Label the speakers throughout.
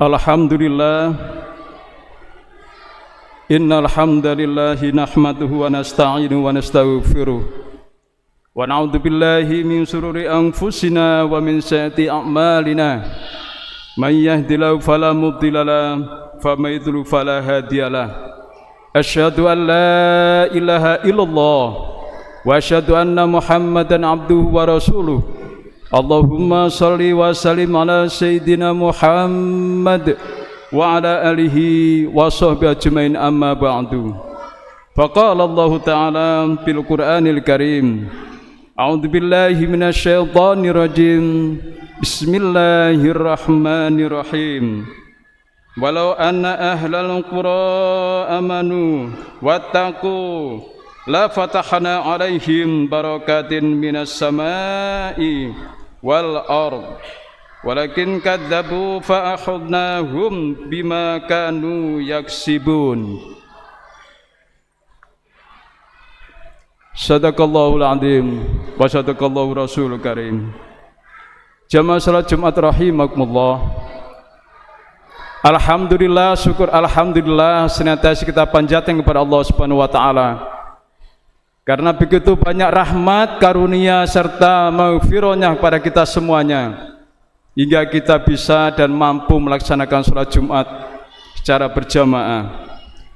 Speaker 1: Alhamdulillah, innal hamdalillahi nahmaduhu wa nasta'inuhu wa nastaghfiruh wa na'udzu billahi min shururi anfusina wa min sayyiati a'malina. May yahdihillahu fala mudilla lahu wa may yudlil fala hadiya lahu. Asyhadu an la ilaha illallah wa asyhadu anna Muhammadan abduhu wa rasuluh. Allahumma salli wa sallim ala Sayyidina Muhammad wa ala alihi wa sahbihi ajmain, amma ba'du. Faqala Allah Ta'ala fil Qur'anil Karim, a'udzu billahi minasy syaithanir rajim. Bismillahirrahmanirrahim. Walau anna ahlal qura amanu wattaqu la fatahna 'alaihim barakatin minas samai wal ard walakin kadzabu fa akhadnahum bima kanu yaksibun. Sadaqallahul azim wa sadaqallahu rasulul karim. Jamaah salat Jumat rahimakumullah. Alhamdulillah, syukur alhamdulillah senantiasa kita panjatkan kepada Allah Subhanahu wa taala. Karena begitu banyak rahmat, karunia serta maghfirahnya kepada kita semuanya, hingga kita bisa dan mampu melaksanakan sholat Jumat secara berjamaah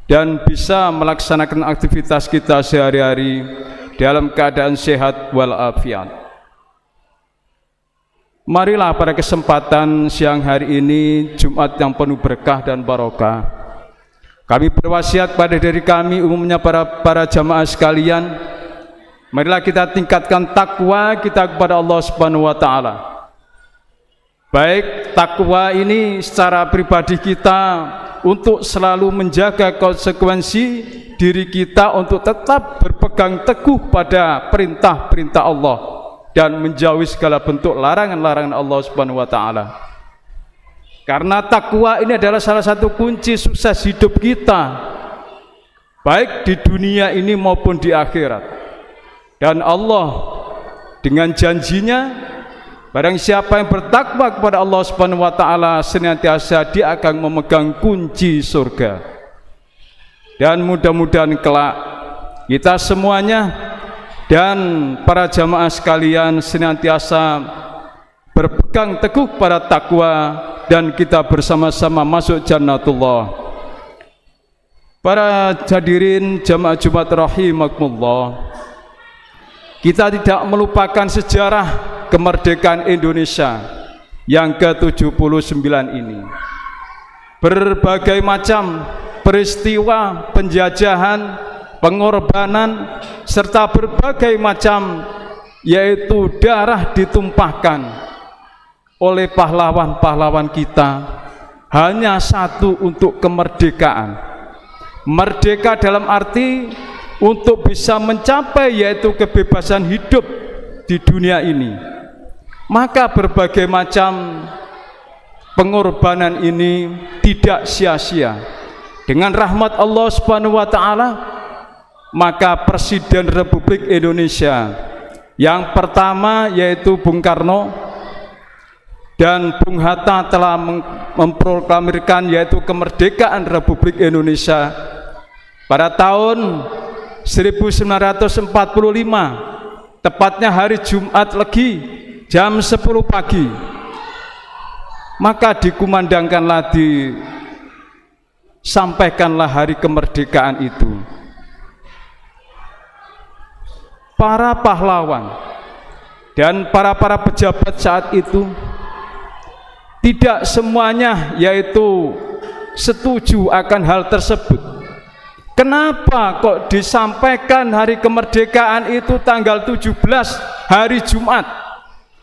Speaker 1: dan bisa melaksanakan aktivitas kita sehari-hari dalam keadaan sehat walafiat. Marilah pada kesempatan siang hari ini, Jumat yang penuh berkah dan barokah, kami berwasiat pada diri kami, umumnya para jamaah sekalian, marilah kita tingkatkan takwa kita kepada Allah Subhanahu wa taala. Baik takwa ini secara pribadi kita untuk selalu menjaga konsekuensi diri kita untuk tetap berpegang teguh pada perintah-perintah Allah dan menjauhi segala bentuk larangan-larangan Allah Subhanahu wa taala. Karena takwa ini adalah salah satu kunci sukses hidup kita, baik di dunia ini maupun di akhirat. Dan Allah dengan janjinya, barang siapa yang bertakwa kepada Allah Subhanahu wa taala, senantiasa dia akan memegang kunci surga. Dan mudah-mudahan kelak kita semuanya dan para jamaah sekalian senantiasa berpegang teguh pada takwa dan kita bersama-sama masuk jannatullah. Para hadirin jamaah Jumat rahimakumullah, kita tidak melupakan sejarah kemerdekaan Indonesia yang ke-79 ini. Berbagai macam peristiwa penjajahan, pengorbanan, serta berbagai macam yaitu darah ditumpahkan oleh pahlawan-pahlawan kita hanya satu, untuk kemerdekaan. Merdeka dalam arti untuk bisa mencapai yaitu kebebasan hidup di dunia ini. Maka berbagai macam pengorbanan ini tidak sia-sia. Dengan rahmat Allah Subhanahu wa taala, maka Presiden Republik Indonesia yang pertama yaitu Bung Karno dan Bung Hatta telah memproklamirkan yaitu kemerdekaan Republik Indonesia pada tahun 1945, tepatnya hari Jumat Legi jam 10 pagi. Maka dikumandangkanlah, disampaikanlah hari kemerdekaan itu. Para pahlawan dan para pejabat saat itu tidak semuanya yaitu setuju akan hal tersebut. Kenapa kok disampaikan hari kemerdekaan itu tanggal 17 hari Jumat?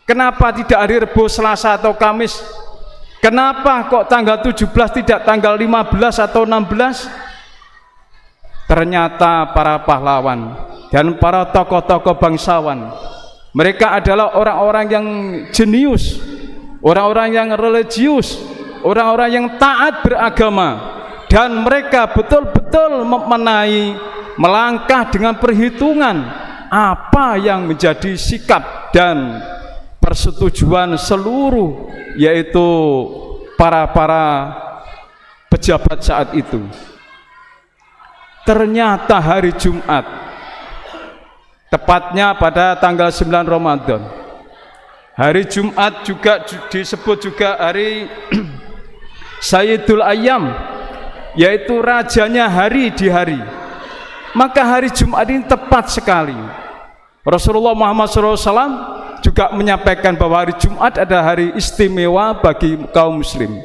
Speaker 1: Kenapa tidak hari Rebo, Selasa atau Kamis? Kenapa kok tanggal 17 tidak tanggal 15 atau 16? Ternyata para pahlawan dan para tokoh-tokoh bangsawan, mereka adalah orang-orang yang jenius, orang-orang yang religius, orang-orang yang taat beragama, dan mereka betul-betul memenai melangkah dengan perhitungan apa yang menjadi sikap dan persetujuan seluruh yaitu para pejabat saat itu. Ternyata hari Jumat, tepatnya pada tanggal 9 Ramadan, hari Jumat juga disebut juga hari Sayyidul Ayyam, yaitu rajanya hari di hari. Maka hari Jumat ini tepat sekali. Rasulullah Muhammad SAW juga menyampaikan bahwa hari Jumat adalah hari istimewa bagi kaum muslim.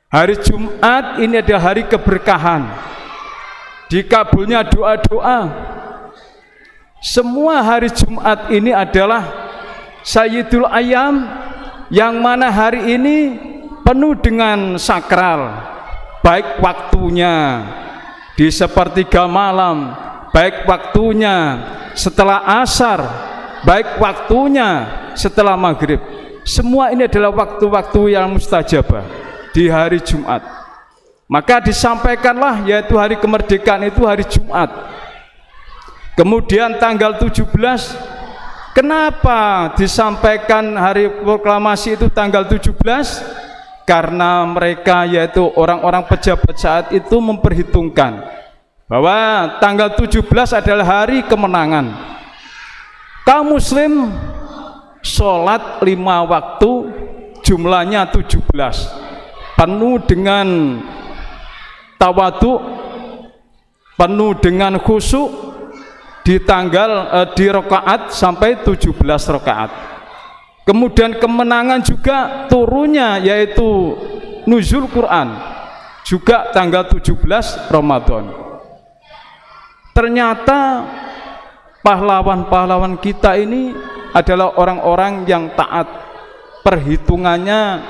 Speaker 1: Hari Jumat ini adalah hari keberkahan, dikabulnya doa-doa. Semua hari Jumat ini adalah Sayyidul Ayyam, yang mana hari ini penuh dengan sakral, baik waktunya di sepertiga malam, baik waktunya setelah asar, baik waktunya setelah maghrib. Semua ini adalah waktu-waktu yang mustajabah di hari Jumat. Maka disampaikanlah, yaitu hari kemerdekaan itu hari Jumat. Kemudian tanggal 17, kenapa disampaikan hari proklamasi itu tanggal 17? Karena mereka, yaitu orang-orang pejabat saat itu, memperhitungkan bahwa tanggal 17 adalah hari kemenangan. Kaum muslim sholat 5 waktu, jumlahnya 17, penuh dengan tawadu, penuh dengan khusyuk, di rakaat sampai 17 rakaat. Kemudian kemenangan juga turunnya, yaitu nuzul Quran, juga tanggal 17 Ramadan. Ternyata pahlawan-pahlawan kita ini adalah orang-orang yang taat. Perhitungannya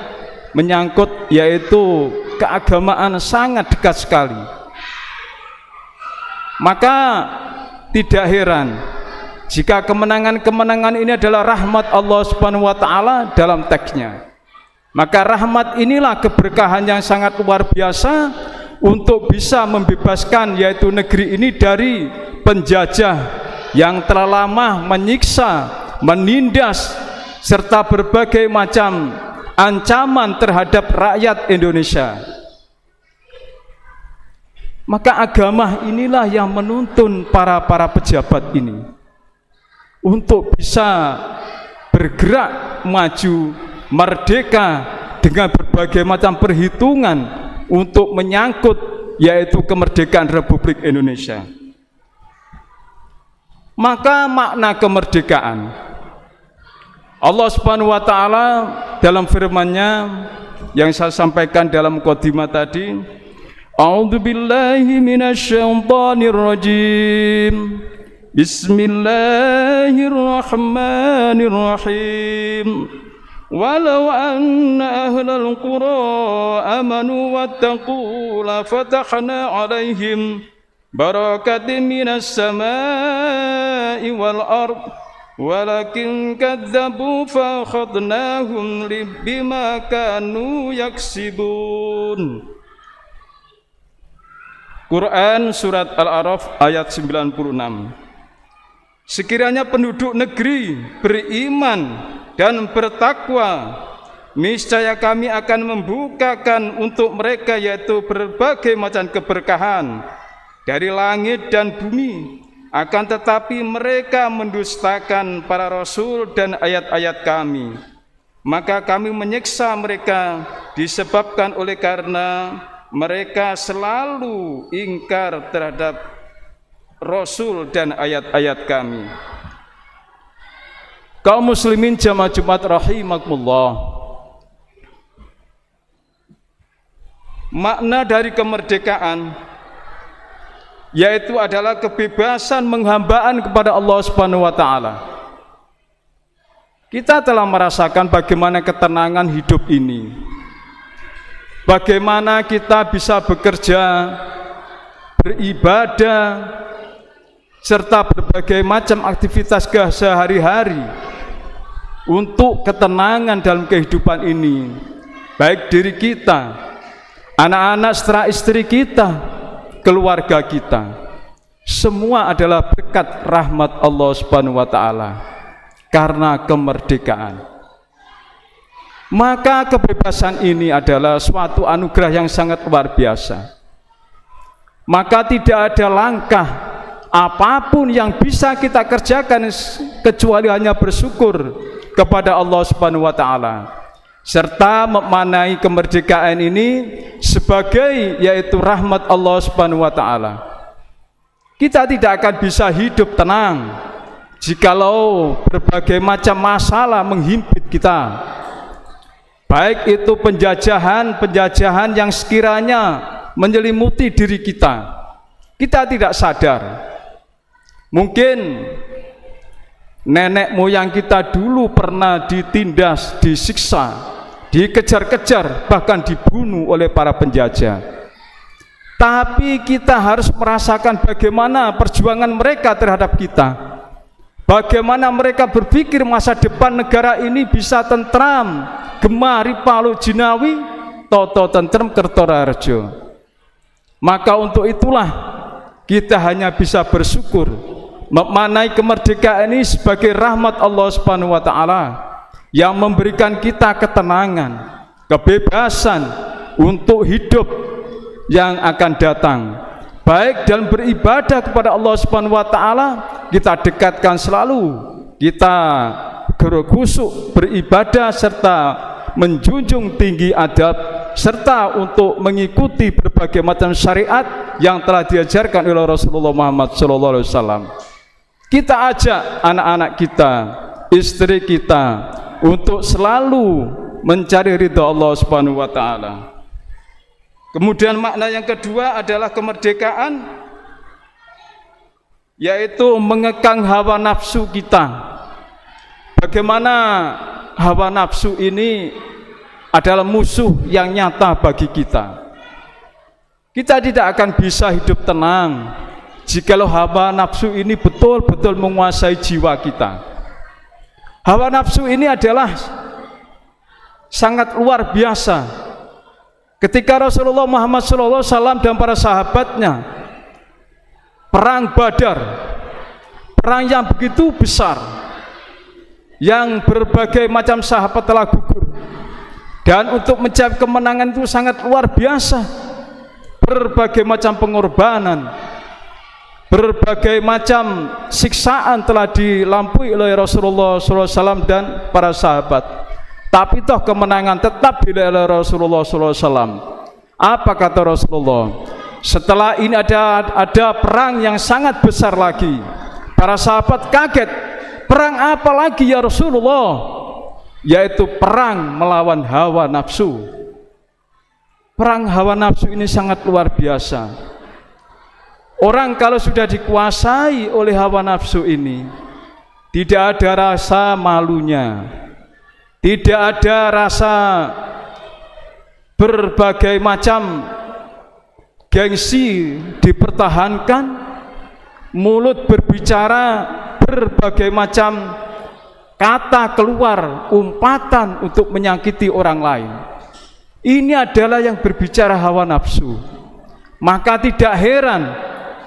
Speaker 1: menyangkut yaitu keagamaan sangat dekat sekali. Maka tidak heran jika kemenangan-kemenangan ini adalah rahmat Allah Subhanahu wa taala dalam teksnya. Maka rahmat inilah keberkahan yang sangat luar biasa untuk bisa membebaskan yaitu negeri ini dari penjajah yang telah lama menyiksa, menindas, serta berbagai macam ancaman terhadap rakyat Indonesia. Maka agama inilah yang menuntun para pejabat ini untuk bisa bergerak maju merdeka dengan berbagai macam perhitungan untuk menyangkut yaitu kemerdekaan Republik Indonesia. Maka makna kemerdekaan, Allah Subhanahu wa taala dalam firman-Nya yang saya sampaikan dalam mukadimah tadi, A'udzu billahi minasyaitonir rajim. Bismillahirrahmanirrahim. Walau anna ahlal qura amanu wattaqu la fatahna 'alaihim barakatin minas samai wal ard walakin kadzabu fa akhadnahum bima kanu yaksibun. Quran surat Al-A'raf ayat 96. Sekiranya penduduk negeri beriman dan bertakwa, niscaya kami akan membukakan untuk mereka yaitu berbagai macam keberkahan dari langit dan bumi. Akan tetapi mereka mendustakan para rasul dan ayat-ayat kami, maka kami menyiksa mereka disebabkan oleh karena mereka selalu ingkar terhadap rasul dan ayat-ayat kami. Kaum muslimin jamaah Jumat rahimakumullah, makna dari kemerdekaan yaitu adalah kebebasan penghambaan kepada Allah Subhanahu wa taala. Kita telah merasakan bagaimana ketenangan hidup ini, bagaimana kita bisa bekerja, beribadah, serta berbagai macam aktivitas sehari-hari untuk ketenangan dalam kehidupan ini, baik diri kita, anak-anak serta istri kita, keluarga kita, semua adalah berkat rahmat Allah Subhanahu wa taala karena kemerdekaan. Maka kebebasan ini adalah suatu anugerah yang sangat luar biasa. Maka tidak ada langkah apapun yang bisa kita kerjakan kecuali hanya bersyukur kepada Allah Subhanahu wa taala, serta memaknai kemerdekaan ini sebagai yaitu rahmat Allah Subhanahu wa taala. Kita tidak akan bisa hidup tenang jikalau berbagai macam masalah menghimpit kita, baik itu penjajahan yang sekiranya menyelimuti diri kita. Kita tidak sadar, mungkin nenek moyang kita dulu pernah ditindas, disiksa, dikejar-kejar, bahkan dibunuh oleh para penjajah. Tapi kita harus merasakan bagaimana perjuangan mereka terhadap kita, bagaimana mereka berpikir masa depan negara ini bisa tentram, gemari palu jinawi, toto tentrem kertoraharjo. Maka untuk itulah kita hanya bisa bersyukur, memaknai kemerdekaan ini sebagai rahmat Allah Subhanahu wa taala yang memberikan kita ketenangan, kebebasan untuk hidup yang akan datang. Baik dalam beribadah kepada Allah Subhanahu wa taala, kita dekatkan selalu, kita khusyuk beribadah serta menjunjung tinggi adab, serta untuk mengikuti berbagai macam syariat yang telah diajarkan oleh Rasulullah Muhammad SAW. Kita ajak anak-anak kita, istri kita untuk selalu mencari ridha Allah Subhanahu wa taala. Kemudian makna yang kedua adalah kemerdekaan, yaitu mengekang hawa nafsu kita. Bagaimana hawa nafsu ini adalah musuh yang nyata bagi kita. Kita tidak akan bisa hidup tenang jikalau hawa nafsu ini betul-betul menguasai jiwa kita. Hawa nafsu ini adalah sangat luar biasa. Ketika Rasulullah Muhammad SAW dan para sahabatnya perang Badar, perang yang begitu besar, yang berbagai macam sahabat telah gugur, dan untuk mencapai kemenangan itu sangat luar biasa. Berbagai macam pengorbanan, berbagai macam siksaan telah dilampaui oleh Rasulullah SAW dan para sahabat. Tapi toh kemenangan tetap diraih oleh Rasulullah SAW. Apa kata Rasulullah? Setelah ini ada perang yang sangat besar lagi. Para sahabat kaget, perang apa lagi ya Rasulullah? Yaitu perang melawan hawa nafsu. Perang hawa nafsu ini sangat luar biasa. Orang kalau sudah dikuasai oleh hawa nafsu ini, tidak ada rasa malunya, tidak ada rasa berbagai macam gengsi dipertahankan, mulut berbicara berbagai macam kata keluar, umpatan untuk menyakiti orang lain. Ini adalah yang berbicara hawa nafsu. Maka tidak heran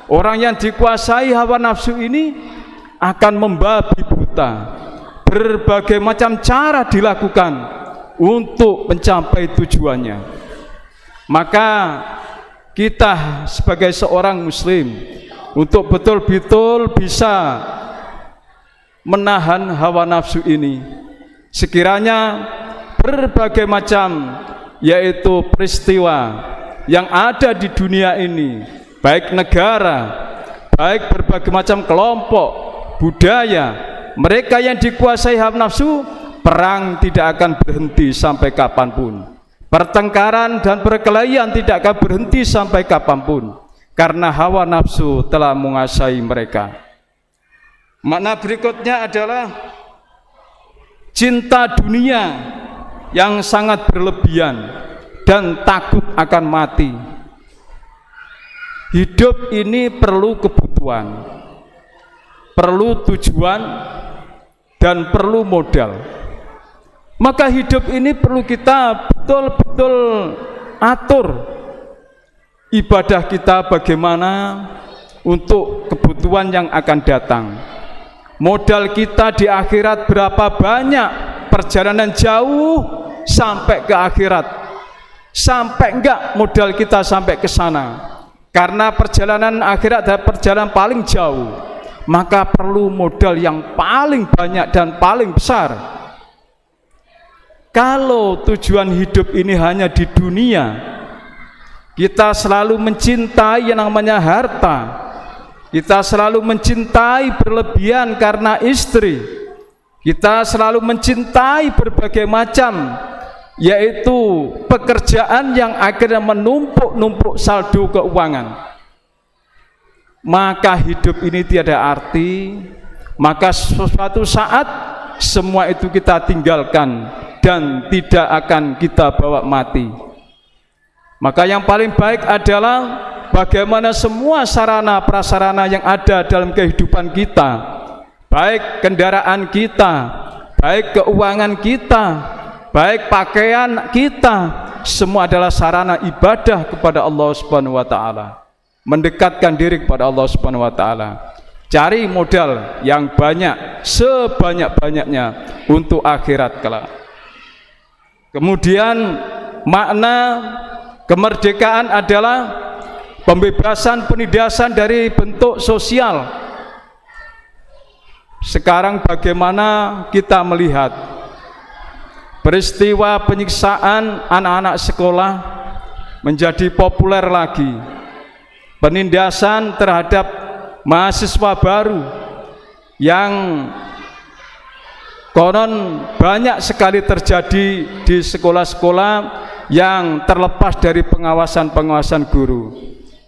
Speaker 1: orang yang dikuasai hawa nafsu ini akan membabi buta. Berbagai macam cara dilakukan untuk mencapai tujuannya. Maka kita sebagai seorang muslim untuk betul-betul bisa menahan hawa nafsu ini, sekiranya berbagai macam yaitu peristiwa yang ada di dunia ini, baik negara, baik berbagai macam kelompok, budaya, mereka yang dikuasai hawa nafsu, perang tidak akan berhenti sampai kapanpun. Pertengkaran dan perkelahian tidak akan berhenti sampai kapanpun, karena hawa nafsu telah menguasai mereka. Makna berikutnya adalah cinta dunia yang sangat berlebihan dan takut akan mati. Hidup ini perlu kebutuhan, perlu tujuan, dan perlu modal. Maka hidup ini perlu kita betul-betul atur ibadah kita bagaimana untuk kebutuhan yang akan datang. Modal kita di akhirat berapa banyak, perjalanan jauh sampai ke akhirat. Sampai enggak modal kita sampai ke sana. Karena perjalanan akhirat adalah perjalanan paling jauh, maka perlu modal yang paling banyak dan paling besar. Kalau tujuan hidup ini hanya di dunia, kita selalu mencintai yang namanya harta, kita selalu mencintai berlebihan karena istri, kita selalu mencintai berbagai macam, yaitu pekerjaan yang akhirnya menumpuk-numpuk saldo keuangan, maka hidup ini tiada arti. Maka suatu saat semua itu kita tinggalkan dan tidak akan kita bawa mati. Maka yang paling baik adalah bagaimana semua sarana prasarana yang ada dalam kehidupan kita, baik kendaraan kita, baik keuangan kita, baik pakaian kita, semua adalah sarana ibadah kepada Allah Subhanahu wa taala, mendekatkan diri kepada Allah Subhanahu wa taala. Cari modal yang banyak, sebanyak-banyaknya untuk akhirat kelak. Kemudian makna kemerdekaan adalah pembebasan penindasan dari bentuk sosial. Sekarang bagaimana kita melihat peristiwa penyiksaan anak-anak sekolah menjadi populer lagi, penindasan terhadap mahasiswa baru yang konon banyak sekali terjadi di sekolah-sekolah yang terlepas dari pengawasan guru.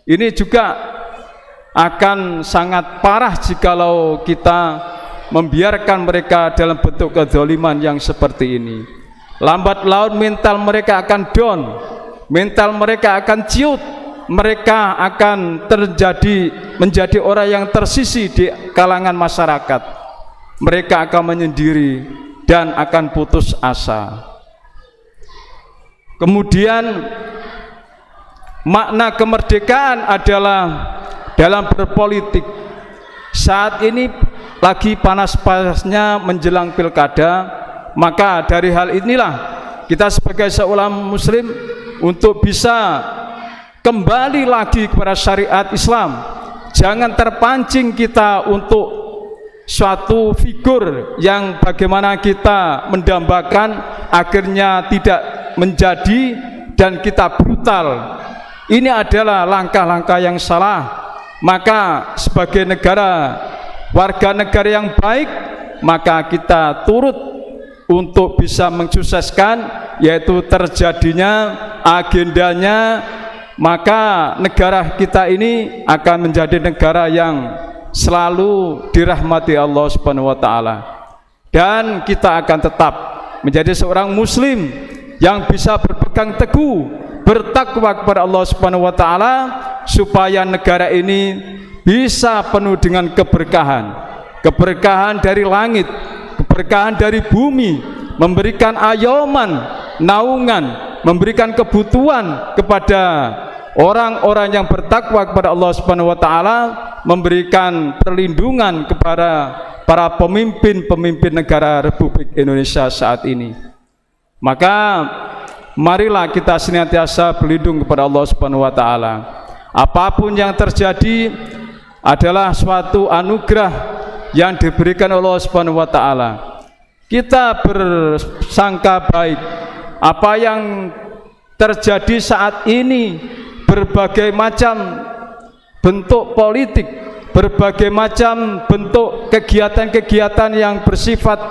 Speaker 1: Ini juga akan sangat parah jikalau kita membiarkan mereka dalam bentuk kezaliman yang seperti ini. Lambat laun mental mereka akan down, mental mereka akan ciut, mereka akan menjadi orang yang tersisih di kalangan masyarakat. Mereka akan menyendiri dan akan putus asa. Kemudian makna kemerdekaan adalah dalam berpolitik. Saat ini lagi panas-panasnya menjelang pilkada, maka dari hal inilah kita sebagai seorang muslim untuk bisa kembali lagi kepada syariat Islam. Jangan terpancing kita untuk suatu figur yang bagaimana kita mendambakan akhirnya tidak menjadi dan kita brutal. Ini adalah langkah-langkah yang salah. Maka sebagai warga negara yang baik, maka kita turut untuk bisa mensukseskan, yaitu terjadinya agendanya, maka negara kita ini akan menjadi negara yang selalu dirahmati Allah Subhanahu wa taala. Dan kita akan tetap menjadi seorang muslim yang bisa berpegang teguh, bertakwa kepada Allah Subhanahu wa taala, supaya negara ini bisa penuh dengan keberkahan. Keberkahan dari langit, keberkahan dari bumi, memberikan ayoman, naungan, memberikan kebutuhan kepada orang-orang yang bertakwa kepada Allah Subhanahu wa taala, memberikan perlindungan kepada para pemimpin-pemimpin negara Republik Indonesia saat ini. Maka marilah kita senantiasa berlindung kepada Allah Subhanahu wa taala. Apapun yang terjadi adalah suatu anugerah yang diberikan Allah Subhanahu wa taala. Kita bersangka baik. Apa yang terjadi saat ini, berbagai macam bentuk politik, berbagai macam bentuk kegiatan-kegiatan yang bersifat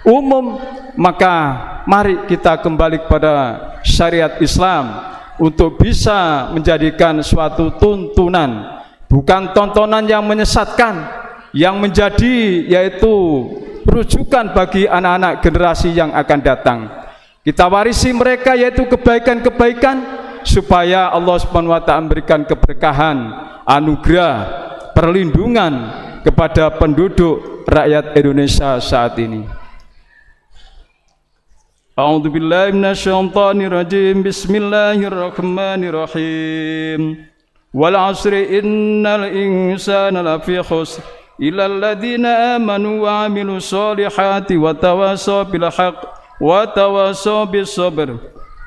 Speaker 1: umum, maka mari kita kembali kepada syariat Islam untuk bisa menjadikan suatu tuntunan, bukan tontonan yang menyesatkan, yang menjadi yaitu rujukan bagi anak-anak generasi yang akan datang. Kita warisi mereka yaitu kebaikan-kebaikan, supaya Allah Subhanahu wa taala memberikan keberkahan, anugerah, perlindungan kepada penduduk rakyat Indonesia saat ini. A'udzu billahi minasyaitonir rajim. Bismillahirrahmanirrahim. Wal 'asri innal insana lafi khusr illa alladziina aamanu wa 'amilus solihati wa tawassaw bil haqq وتواصوا بالصبر.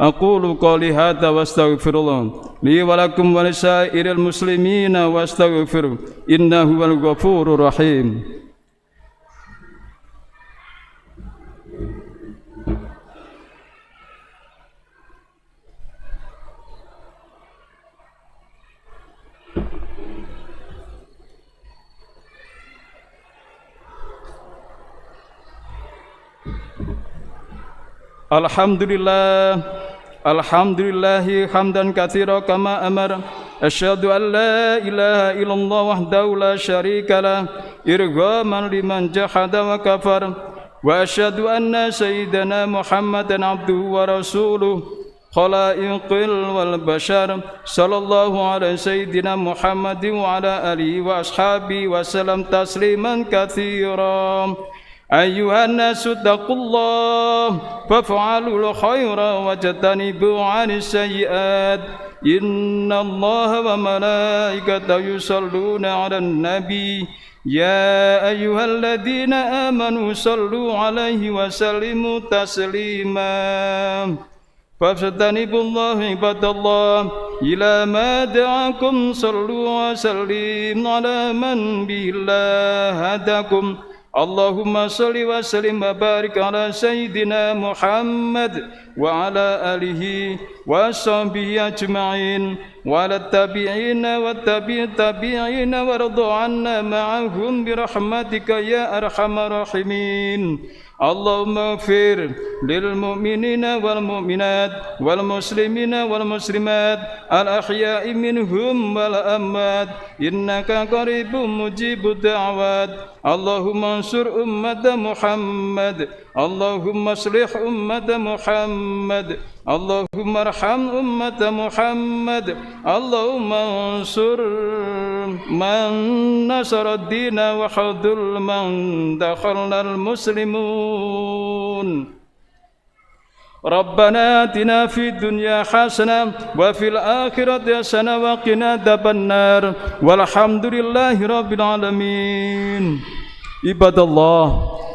Speaker 1: أقول قولي هذا واستغفر الله لي ولكم ولسائر المسلمين واستغفروا إنه هو الغفور الرحيم. Alhamdulillah, alhamdulillahi hamdan katsira kama amar. Asyhadu an la ilaha illallah wahdahu la syarika lah irghaman liman jahada wa kafar. Wa asyhadu anna sayyidana Muhammadan abduhu wa rasuluh khalaiqil wal bashar. Sallallahu alaihi sayyidina Muhammadin wa ala alihi wa ashabihi wa salam tasliman katsira. أيها الناس اتقوا الله فافعلوا الخير واجتنبوا عن السيئات إن الله وملائكته يصلون على النبي يا أيها الذين آمنوا صلوا عليه وسلموا تسليما فاجتنبوا الله عباد الله إلى ما دعاكم صلوا وسلموا على من به الله هداكم اللهم صل وسلم وبارك على سيدنا محمد وعلى آله وصحبه أجمعين وعلى التابعين والتابعين وارض عنا معهم برحمتك يا أرحم الراحمين. اللهم اغفر للمؤمنين والمؤمنات والمسلمين والمسلمات الأحياء منهم والأموات إنك قريب مجيب الدعوات. اللهم انصر أمة محمد اللهم اصلح أمة محمد اللهم ارحم أمة محمد اللهم انصر من نصر الدين وخذل من دخلنا المسلمون. ربنا آتنا في الدنيا حسنة وفي الآخرة حسنة وقنا عذاب النار والحمد لله رب العالمين. عباد الله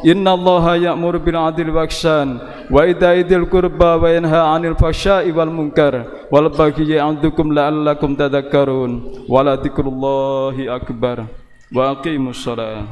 Speaker 1: إن الله يأمر بالعدل والإحسان وإيتاء ذي القربى وينهى عن الفحشاء والمنكر والبغي يعظكم لعلكم تذكرون ولذكر الله أكبر وأقيموا الصلاة.